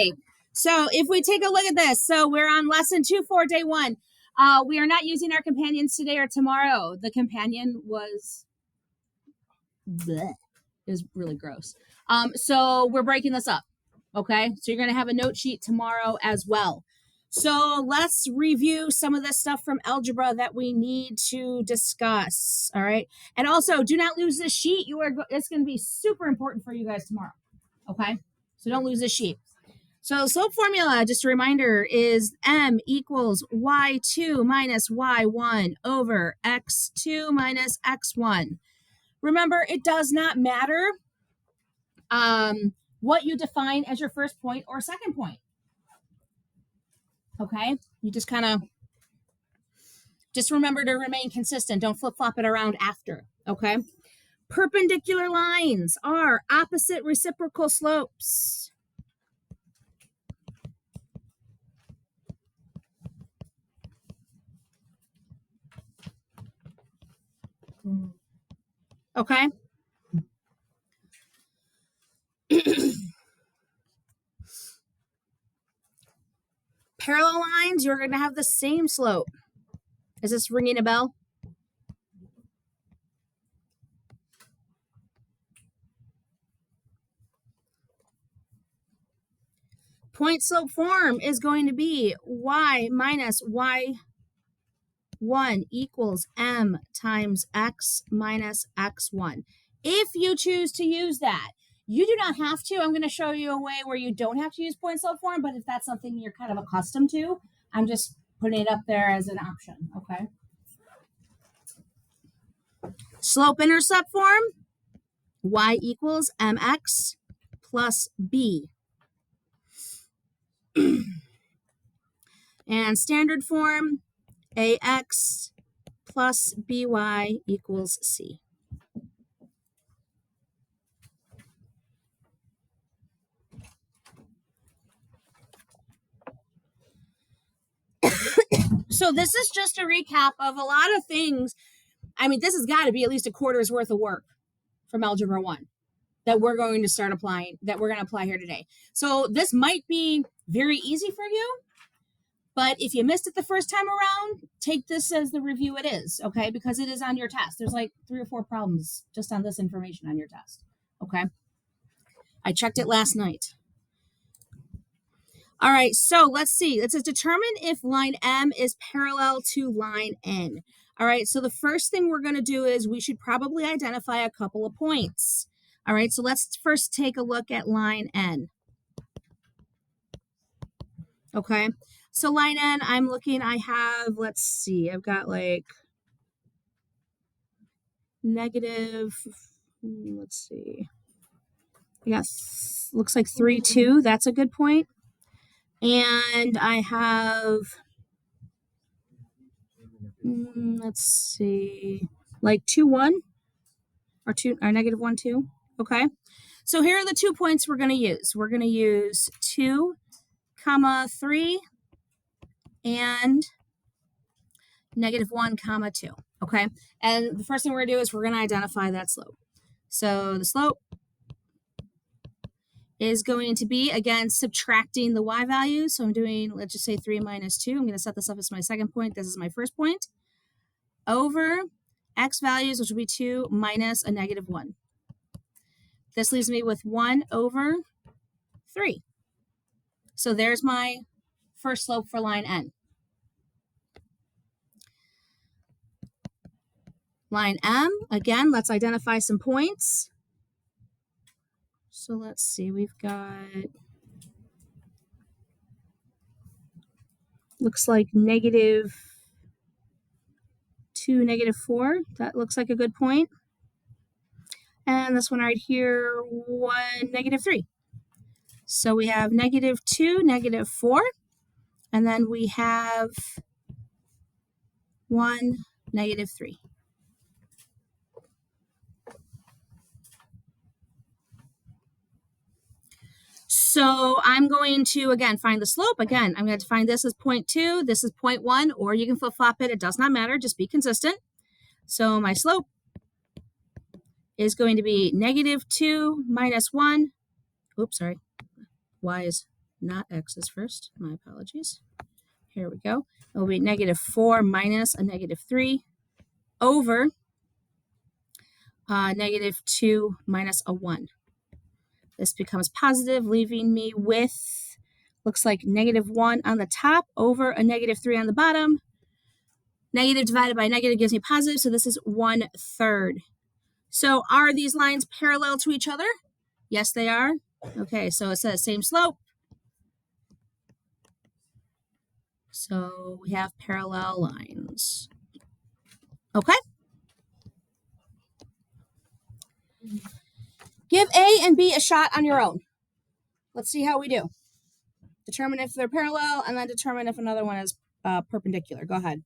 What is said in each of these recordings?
right. So if we take a look at this, so we're on lesson 2 for day 1. We are not using our companions today or tomorrow. The companion was bleh. It was really gross. So we're breaking this up. Okay. So you're going to have a note sheet tomorrow as well. So let's review some of the stuff from algebra that we need to discuss. All right. And also do not lose this sheet. It's going to be super important for you guys tomorrow. Okay. So don't lose this sheet. So slope formula, just a reminder, is m equals y2 minus y1 over x2 minus x1. Remember, it does not matter what you define as your first point or second point. Okay? You just remember to remain consistent. Don't flip-flop it around after. Okay? Perpendicular lines are opposite reciprocal slopes. Okay? Parallel lines, you're going to have the same slope. Is this ringing a bell? Point slope form is going to be y minus y1 equals m times x minus x1. If you choose to use that, you do not have to. I'm going to show you a way where you don't have to use point slope form, but if that's something you're kind of accustomed to, I'm just putting it up there as an option, okay? Slope intercept form, y equals mx plus b. And standard form, ax plus by equals c. So this is just a recap of a lot of things. I mean, this has got to be at least a quarter's worth of work from Algebra 1 that we're going to start applying, that we're going to apply here today. So this might be very easy for you, but if you missed it the first time around, take this as the review it is, okay? Because it is on your test. There's like 3 or 4 problems just on this information on your test, okay? I checked it last night. All right, so let's see. It says determine if line M is parallel to line N. All right, so the first thing we're going to do is we should probably identify a couple of points. All right, so let's first take a look at line N. Okay, so line N, I'm looking, I have, let's see, I've got like negative, let's see. Yes, looks like 3, 2. That's a good point. And I have, let's see, like 2, 1 or negative 1, 2. Okay. So here are the 2 points we're going to use. We're going to use 2, 3 and negative 1, 2. Okay. And the first thing we're going to do is we're going to identify that slope. So the slope is going to be, again, subtracting the y values. So I'm doing, let's just say 3 minus 2. I'm going to set this up as my second point. This is my first point. Over x values, which will be 2 minus a negative 1. This leaves me with 1 over 3. So there's my first slope for line N. Line M, again, let's identify some points. So let's see, we've got, looks like negative 2, negative 4. That looks like a good point. And this one right here, 1, negative 3. So we have negative 2, negative 4. And then we have 1, negative 3. So I'm going to, again, find the slope. Again, I'm going to find this as 0.2. This is 0.1, or you can flip-flop it. It does not matter. Just be consistent. So my slope is going to be negative 2 minus 1. Oops, sorry. Y is not x's first. My apologies. Here we go. It will be -4 minus a -3 over -2 minus a 1. This becomes positive, leaving me with, looks like -1 on the top over a -3 on the bottom. Negative divided by negative gives me positive, so this is 1/3. So are these lines parallel to each other? Yes, they are. Okay, so it says same slope. So we have parallel lines. Okay. Give A and B a shot on your own. Let's see how we do. Determine if they're parallel and then determine if another one is perpendicular. Go ahead.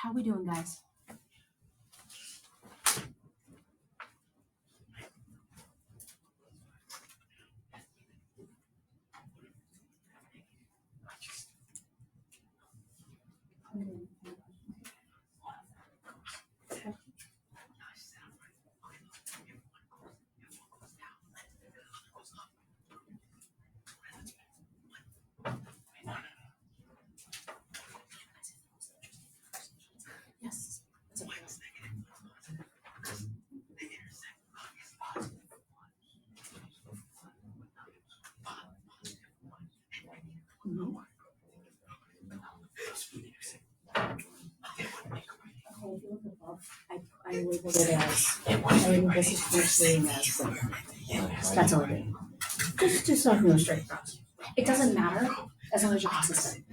How we doing, guys? Yes. I labeled it as, this is commercially as, that's all I did. Just so I can go straight across. It doesn't matter as long as you're consistent.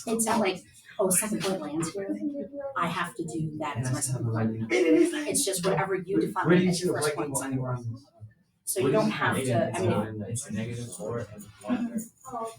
It's not like, oh, second point lands here, I have to do that as my second point. It's just whatever you define as your first point, second point. So you don't have to, I mean. It's -4 and 1/3.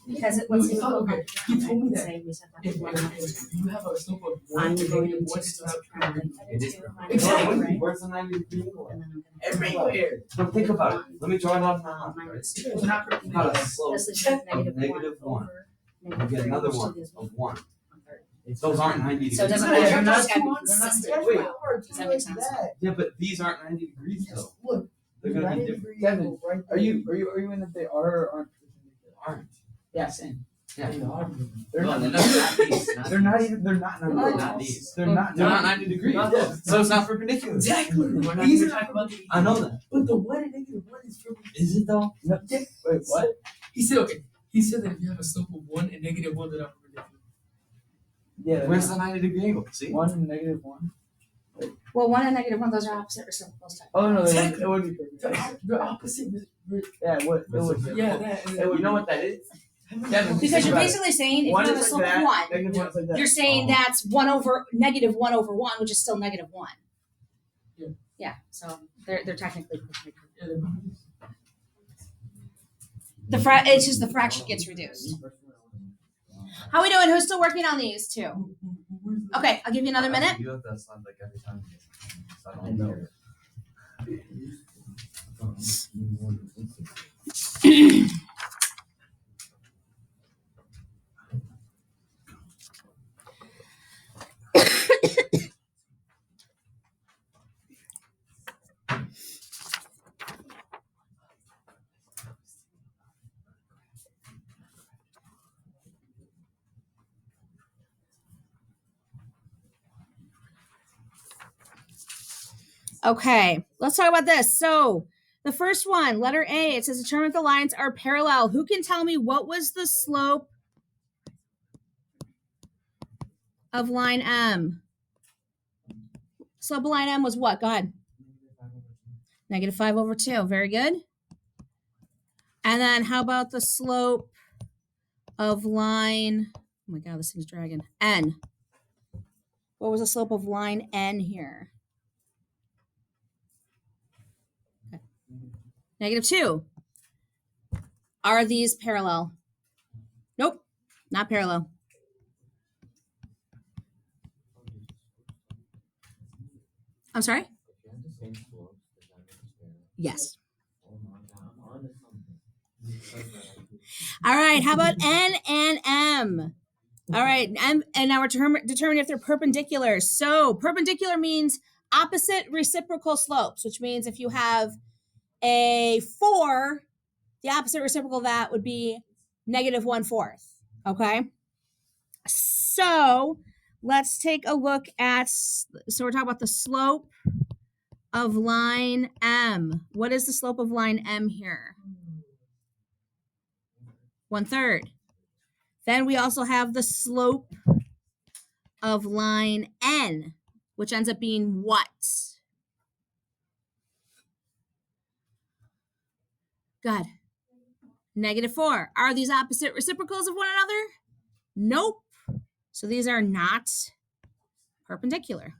Because it was. Okay, he told me that. Say we said If that. you have a slope of I'm 1 to going -1, to it's not subtract perfect. It is Exactly. Where's the 90-degree angle? And then I'm gonna. Everywhere. But think about it. Let me draw it on now. Minus Right? two. It's not perfect. Got a slope This is of negative -1. over You negative get three, another which one gives me of 1. 1/3. Those aren't 90 degrees. So it doesn't Yeah, matter. they're not It's gotta be too hard. They're not consistent. Wait. Does that make sense? Yeah, but these aren't 90 degrees though. Look, They're gonna be 90 different. degree Kevin, angle right Are you in if they are or aren't? Aren't. Yeah, same. Yeah. there. They're No, not. they're not these. They're not even. They're not. They're Not these. They're not. They're not 90 degrees. So it's not perpendicular. Exactly. We're not These even are talking about the. I know that. But the 1 and -1 is perfect. Is it though? No, wait, what? He said, okay. He said that if you have a slope of 1 and -1, they're not perpendicular. Yeah. Where's the 90-degree angle? See? 1 and -1? Well, 1 and -1, those are opposite reciprocals. Oh no, Exactly. it would be perfect. The opposite. Yeah, it would. It would. Yeah, that. It would. You know what that is? Kevin, Because think you're about it. basically saying if you One have a is slope like of that. 1, Negative one's like that. you're saying Oh. that's -1 over 1, which is still -1. Yeah. Yeah, so they're technically perpendicular. Yeah, they're- It's just the fraction gets reduced. How we doing? Who's still working on these two? Okay, I'll give you another minute. You have that slide like every time. So I I know. care. Okay, let's talk about this. So the first one, letter A, it says determine if the lines are parallel. Who can tell me what was the slope of line M? Slope of line M was what? Go ahead. -5/2. Very good. And then how about the slope of line, oh my God, this thing's dragging, N? What was the slope of line N here? Okay. -2. Are these parallel? Nope, not parallel. I'm sorry? Yes. All right, how about N and M? All right, and now we're determining if they're perpendicular. So perpendicular means opposite reciprocal slopes, which means if you have a 4, the opposite reciprocal of that would be -1/4. Okay? So let's take a look at, so we're talking about the slope of line M. What is the slope of line M here? 1/3. Then we also have the slope of line N, which ends up being what? God. -4. Are these opposite reciprocals of one another? Nope. So these are not perpendicular.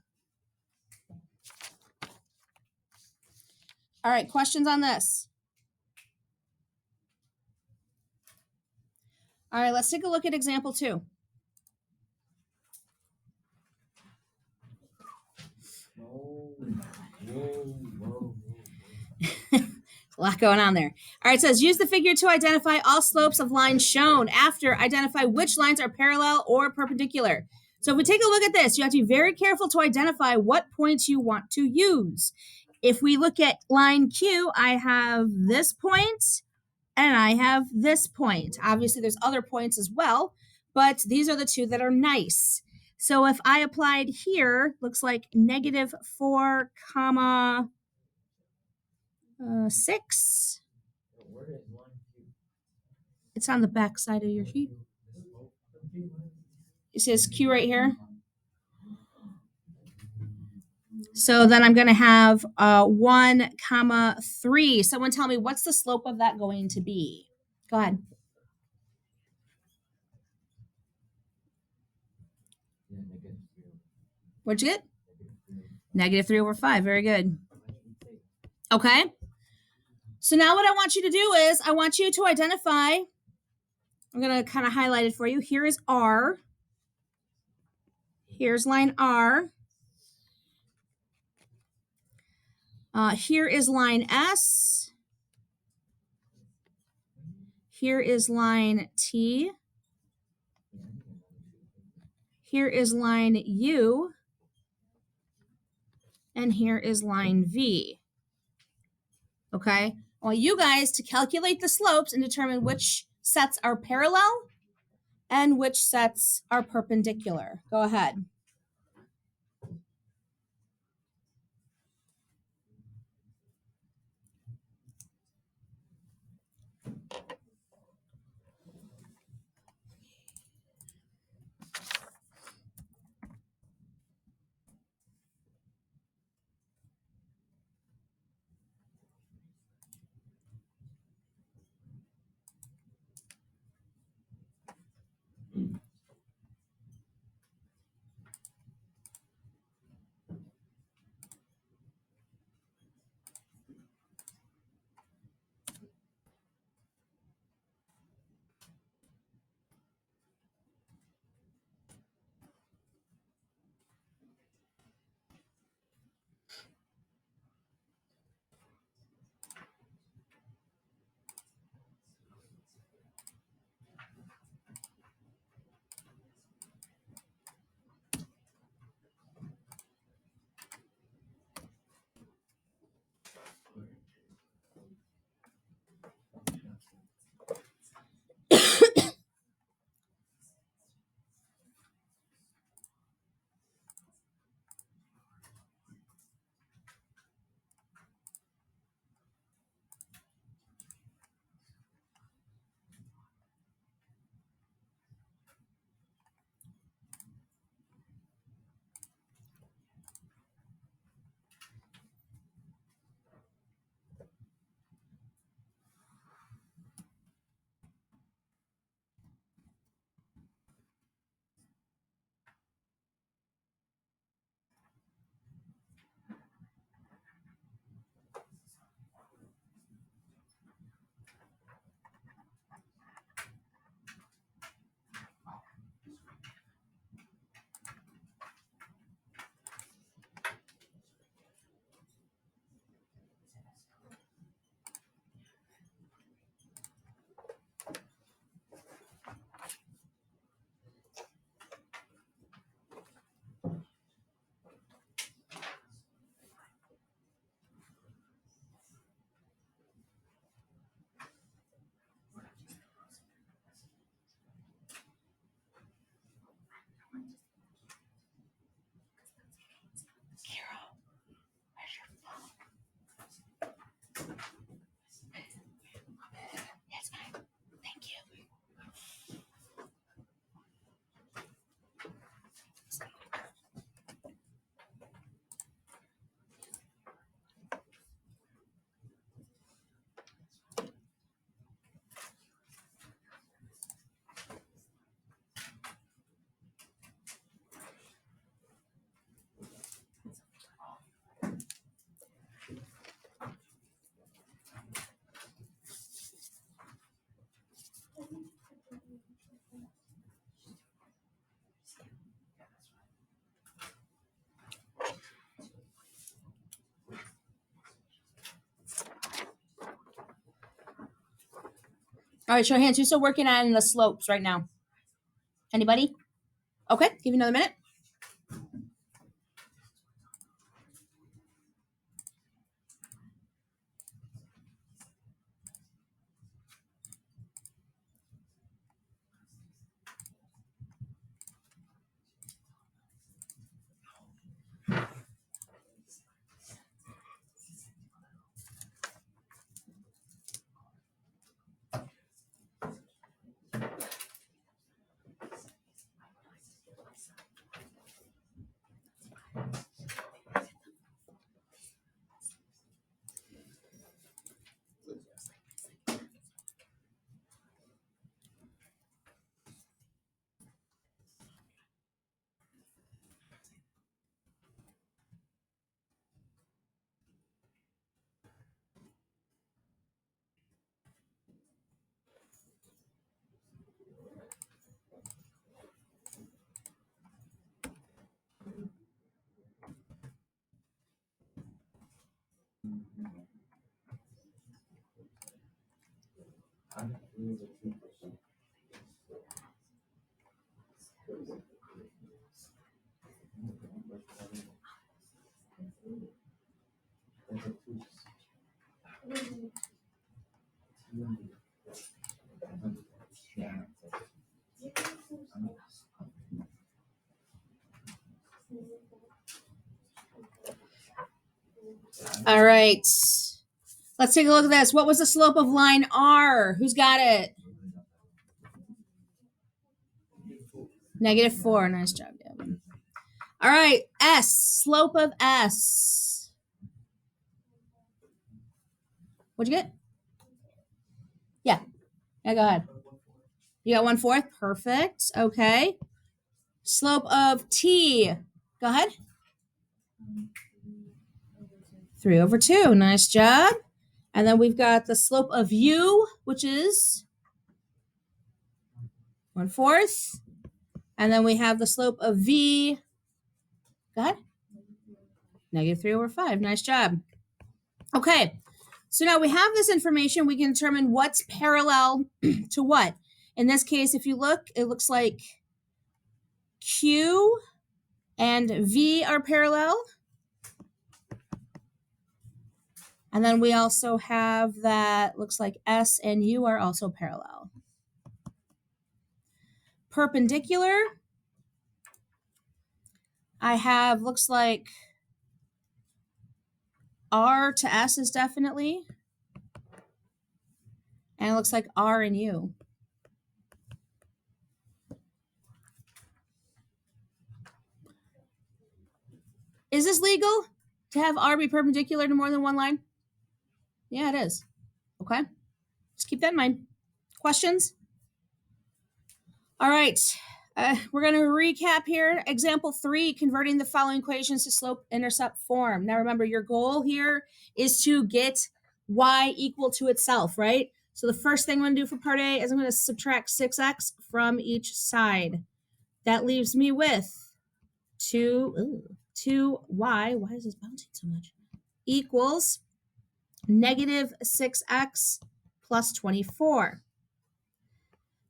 All right, questions on this? All right, let's take a look at example 2. A lot going on there. All right, it says use the figure to identify all slopes of lines shown. After, identify which lines are parallel or perpendicular. So if we take a look at this, you have to be very careful to identify what points you want to use. If we look at line Q, I have this point and I have this point. Obviously, there's other points as well, but these are the two that are nice. So if I applied here, looks like -4, 6. It's on the back side of your sheet. It says Q right here. So then I'm going to have 1, 3. Someone tell me, what's the slope of that going to be? Go ahead. What'd you get? -3/5. Very good. Okay. So now what I want you to do is I want you to identify, I'm going to kind of highlight it for you. Here is R. Here's line R. Here is line S. Here is line T. Here is line U. And here is line V. Okay? I want you guys to calculate the slopes and determine which sets are parallel and which sets are perpendicular. Go ahead. All right, show of hands. Who's still working on the slopes right now? Anybody? Okay, give you another minute. All right. Let's take a look at this. What was the slope of line R? Who's got it? -4. Nice job, Gavin. All right. S. Slope of S. What'd you get? Yeah, go ahead. You got 1/4? Perfect. Okay. Slope of T. Go ahead. 3/2. Nice job. And then we've got the slope of U, which is 1/4. And then we have the slope of V. Go ahead. -3/5. Nice job. Okay. So now we have this information. We can determine what's parallel to what. In this case, if you look, it looks like Q and V are parallel. And then we also have that looks like S and U are also parallel. Perpendicular, I have looks like R to S is definitely. And it looks like R and U. Is this legal to have R be perpendicular to more than one line? Yeah, it is. Okay. Just keep that in mind. Questions? All right. We're going to recap here. Example 3, converting the following equations to slope-intercept form. Now remember, your goal here is to get y equal to itself, right? So the first thing I'm going to do for part A is I'm going to subtract 6x from each side. That leaves me with 2y, why is this bouncing so much? Equals -6x plus 24.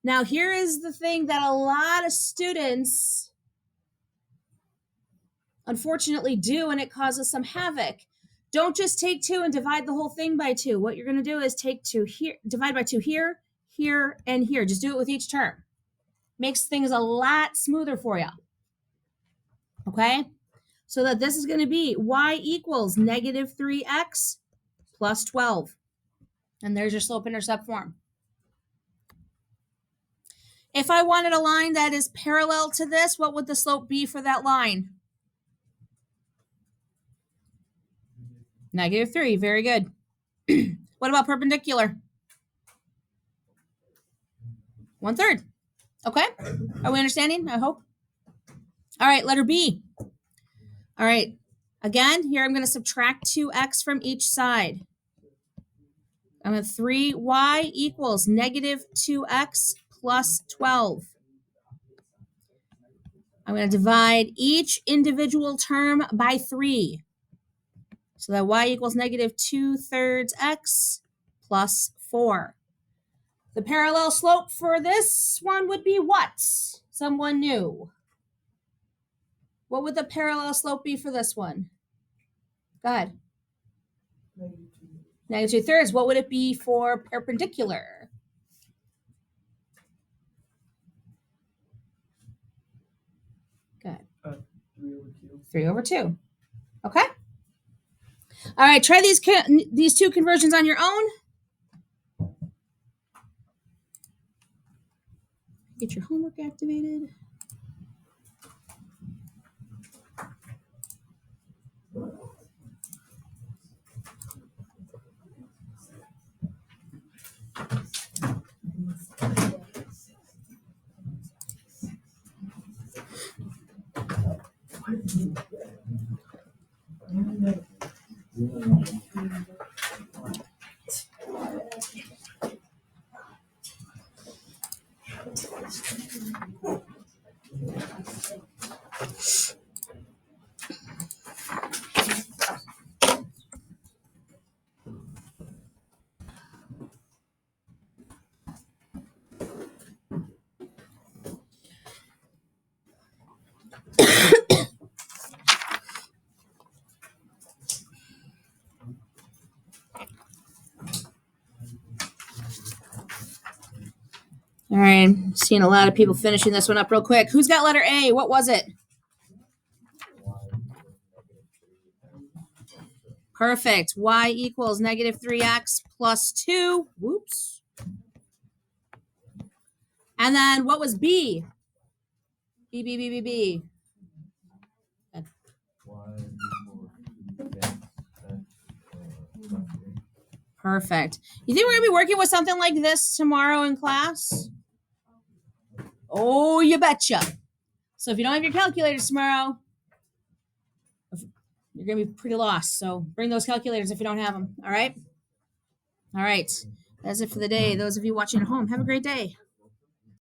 Now, here is the thing that a lot of students unfortunately do, and it causes some havoc. Don't just take 2 and divide the whole thing by 2. What you're going to do is take 2 here, divide by 2 here, here, and here. Just do it with each term. Makes things a lot smoother for you. Okay? So that this is going to be y equals -3x plus 12. And there's your slope-intercept form. If I wanted a line that is parallel to this, what would the slope be for that line? -3. Very good. What about perpendicular? 1/3. Okay. Are we understanding? I hope. All right, letter B. All right. Again, here I'm going to subtract 2x from each side. I'm going to 3y equals -2x plus 12. I'm going to divide each individual term by 3. So that y equals -2/3 x plus 4. The parallel slope for this one would be what? Someone knew. What would the parallel slope be for this one? Go ahead. -2/3. What would it be for perpendicular? Go ahead. 3/2. Okay. All right. Try these two conversions on your own. Get your homework activated. right, seeing a lot of people finishing this one up real quick. Who's got letter A? What was it? Perfect. Y equals negative 3x plus 2. Whoops. And then what was B? B, B, B, B, B. Perfect. You think we're going to be working with something like this tomorrow in class? Oh, you betcha. So if you don't have your calculators tomorrow, you're going to be pretty lost. So bring those calculators if you don't have them. All right? All right. That's it for the day. Those of you watching at home, have a great day.